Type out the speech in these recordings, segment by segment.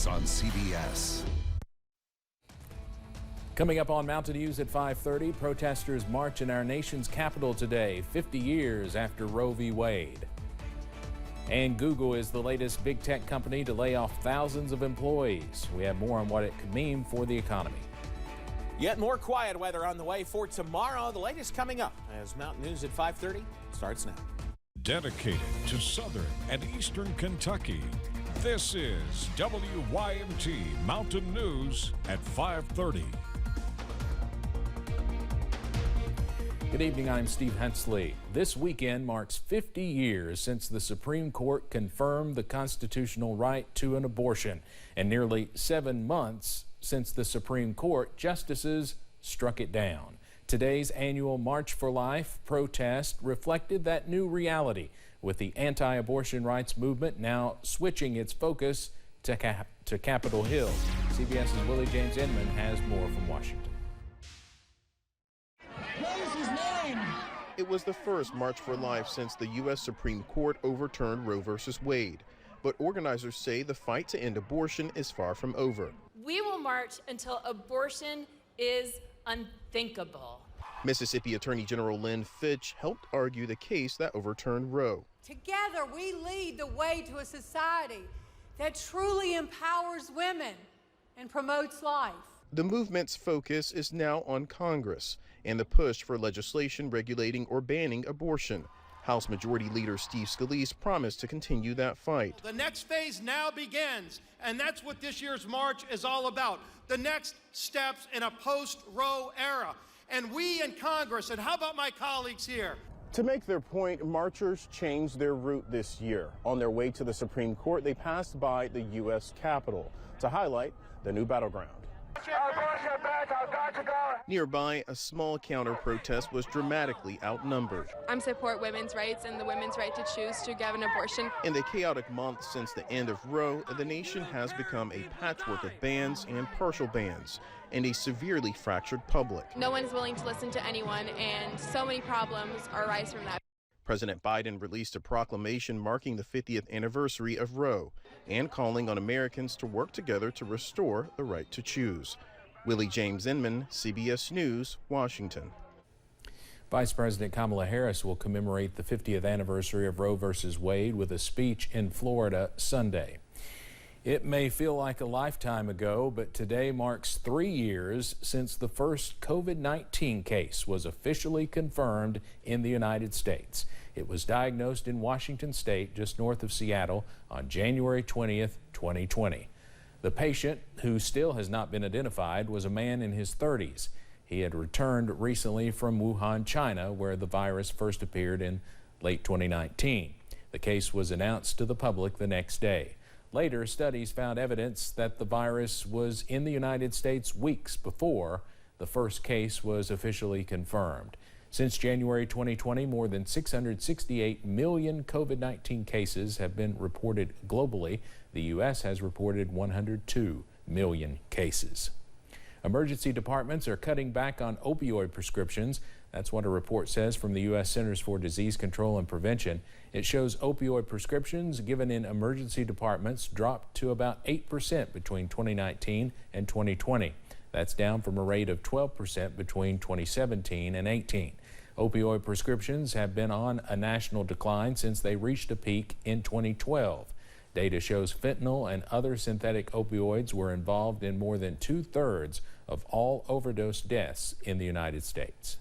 Sports on CBS. Coming up on Mountain News at 5:30, protesters march in our nation's capital today, 50 years after Roe v. Wade. And Google is the latest big tech company to lay off thousands of employees. We have more on what it could mean for the economy. Yet more quiet weather on the way for tomorrow. The latest coming up as Mountain News at 5:30 starts now. Dedicated to Southern and Eastern Kentucky, this is WYMT Mountain News at 5:30. Good evening, I'm Steve Hensley. This weekend marks 50 years since the Supreme Court confirmed the constitutional right to an abortion, and nearly 7 months since the Supreme Court justices struck it down. Today's annual March for Life protest reflected that new reality, with the anti-abortion rights movement now switching its focus to Capitol Hill. CBS's Willie James Inman has more from Washington. It was the first March for Life since the U.S. Supreme Court overturned Roe v. Wade. But organizers say the fight to end abortion is far from over. We will march until abortion is unthinkable. Mississippi Attorney General Lynn Fitch helped argue the case that overturned Roe. Together, we lead the way to a society that truly empowers women and promotes life. The movement's focus is now on Congress and the push for legislation regulating or banning abortion. House Majority Leader Steve Scalise promised to continue that fight. The next phase now begins, and that's what this year's march is all about. The next steps in a post-Roe era. And we in Congress, and how about my colleagues here? To make their point, marchers changed their route this year. On their way to the Supreme Court, they passed by the U.S. Capitol to highlight the new battleground. Nearby, a small counter-protest was dramatically outnumbered. I support women's rights and the women's right to choose to have an abortion. In the chaotic months since the end of Roe, the nation has become a patchwork of bans and partial bans, and a severely fractured public. No one is willing to listen to anyone, and so many problems arise from that. President Biden released a proclamation marking the 50th anniversary of Roe and calling on Americans to work together to restore the right to choose. Willie James Inman, CBS News, Washington. Vice President Kamala Harris will commemorate the 50th anniversary of Roe v. Wade with a speech in Florida Sunday. It may feel like a lifetime ago, but today marks 3 years since the first COVID-19 case was officially confirmed in the United States. It was diagnosed in Washington State, just north of Seattle, on January 20th, 2020. The patient, who still has not been identified, was a man in his 30s. He had returned recently from Wuhan, China, where the virus first appeared in late 2019. The case was announced to the public the next day. Later, studies found evidence that the virus was in the United States weeks before the first case was officially confirmed. Since January 2020, more than 668 million COVID-19 cases have been reported globally. The U.S. has reported 102 million cases. Emergency departments are cutting back on opioid prescriptions. That's what a report says from the U.S. Centers for Disease Control and Prevention. It shows opioid prescriptions given in emergency departments dropped to about 8% between 2019 and 2020. That's down from a rate of 12% between 2017 and 18. Opioid prescriptions have been on a national decline since they reached a peak in 2012. Data shows fentanyl and other synthetic opioids were involved in more than 2/3 of all overdose deaths in the United States.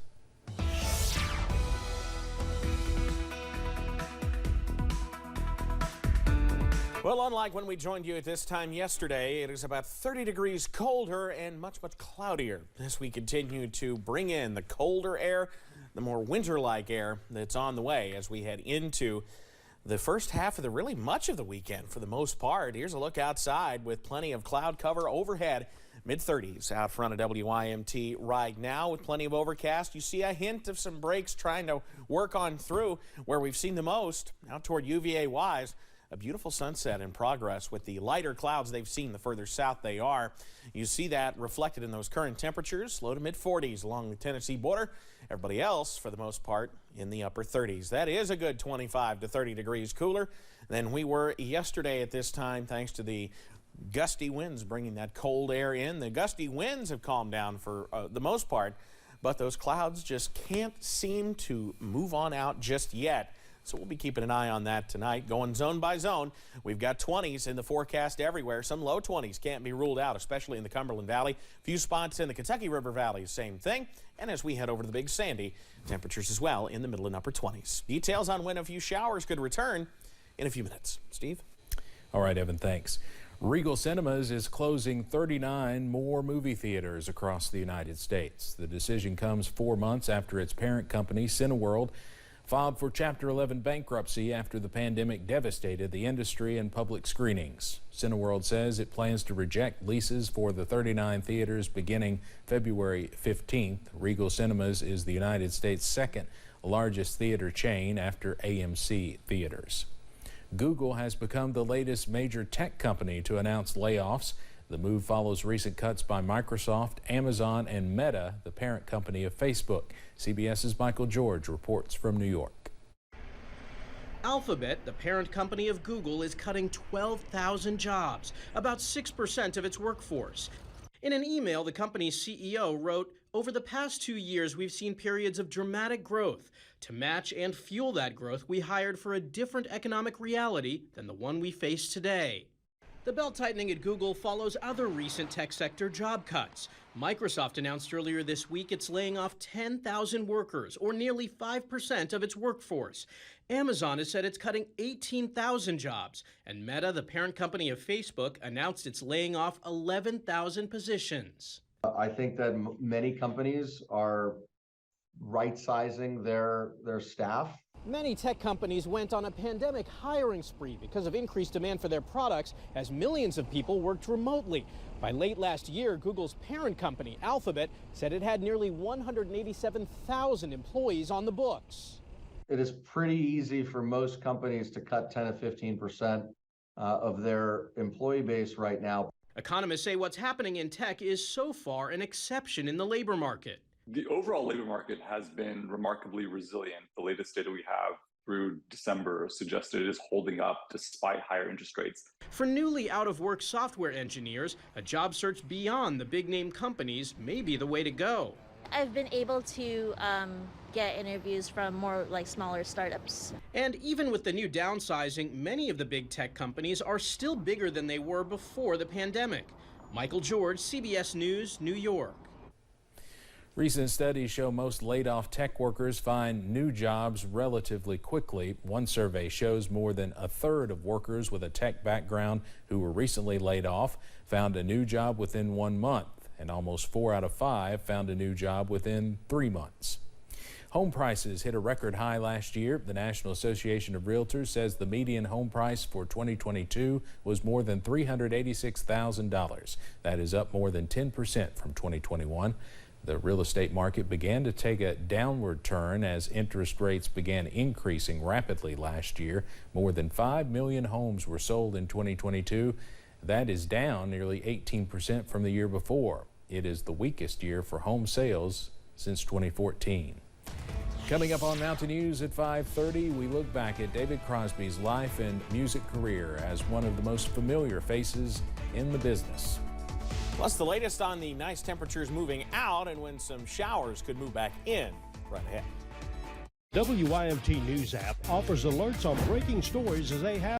Well, unlike when we joined you at this time yesterday, it is about 30 degrees colder and much, much cloudier as we continue to bring in the colder air, the more winter-like air that's on the way as we head into the first half of really much of the weekend for the most part. Here's a look outside with plenty of cloud cover overhead. Mid-30s out front of WYMT right now with plenty of overcast. You see a hint of some breaks trying to work on through where we've seen the most out toward UVA-wise. A beautiful sunset in progress with the lighter clouds they've seen the further south they are. You see that reflected in those current temperatures, low to mid-40s along the Tennessee border. Everybody else, for the most part, in the upper 30s. That is a good 25 to 30 degrees cooler than we were yesterday at this time, thanks to the Gusty winds bringing that cold air in. The gusty winds have calmed down for the most part, but those clouds just can't seem to move on out just yet. So we'll be keeping an eye on that tonight. Going zone by zone, we've got 20s in the forecast everywhere. Some low 20s can't be ruled out, especially in the Cumberland Valley. A few spots in the Kentucky River Valley, same thing. And as we head over to the Big Sandy, temperatures as well in the middle and upper 20s. Details on when a few showers could return in a few minutes. Steve? All right, Evan, thanks. Regal Cinemas is closing 39 more movie theaters across the United States. The decision comes 4 months after its parent company, Cineworld, filed for Chapter 11 bankruptcy after the pandemic devastated the industry and public screenings. Cineworld says it plans to reject leases for the 39 theaters beginning February 15th. Regal Cinemas is the United States' second largest theater chain after AMC Theaters. Google has become the latest major tech company to announce layoffs. The move follows recent cuts by Microsoft, Amazon, and Meta, the parent company of Facebook. CBS's Michael George reports from New York. Alphabet, the parent company of Google, is cutting 12,000 jobs, about 6% of its workforce. In an email, the company's CEO wrote, "Over the past 2 years, we've seen periods of dramatic growth. To match and fuel that growth, we hired for a different economic reality than the one we face today." The belt-tightening at Google follows other recent tech sector job cuts. Microsoft announced earlier this week it's laying off 10,000 workers, or nearly 5% of its workforce. Amazon has said it's cutting 18,000 jobs, and Meta, the parent company of Facebook, announced it's laying off 11,000 positions. I think that many companies are right-sizing their staff. Many tech companies went on a pandemic hiring spree because of increased demand for their products as millions of people worked remotely. By late last year, Google's parent company, Alphabet, said it had nearly 187,000 employees on the books. It is pretty easy for most companies to cut 10 to 15% of their employee base right now. Economists say what's happening in tech is so far an exception in the labor market. The overall labor market has been remarkably resilient. The latest data we have through December suggested it is holding up despite higher interest rates. For newly out-of-work software engineers, a job search beyond the big-name companies may be the way to go. I've been able to get interviews from more like smaller startups. And even with the new downsizing, many of the big tech companies are still bigger than they were before the pandemic. Michael George, CBS News, New York. Recent studies show most laid-off tech workers find new jobs relatively quickly. One survey shows more than a third of workers with a tech background who were recently laid off found a new job within 1 month, and almost 4 out of 5 found a new job within 3 months. Home prices hit a record high last year. The National Association of Realtors says the median home price for 2022 was more than $386,000. That is up more than 10% from 2021. The real estate market began to take a downward turn as interest rates began increasing rapidly last year. More than 5 million homes were sold in 2022. That is down nearly 18% from the year before. It is the weakest year for home sales since 2014. Coming up on Mountain News at 5:30, we look back at David Crosby's life and music career as one of the most familiar faces in the business. Plus the latest on the nice temperatures moving out and when some showers could move back in right ahead. WYMT News app offers alerts on breaking stories as they happen.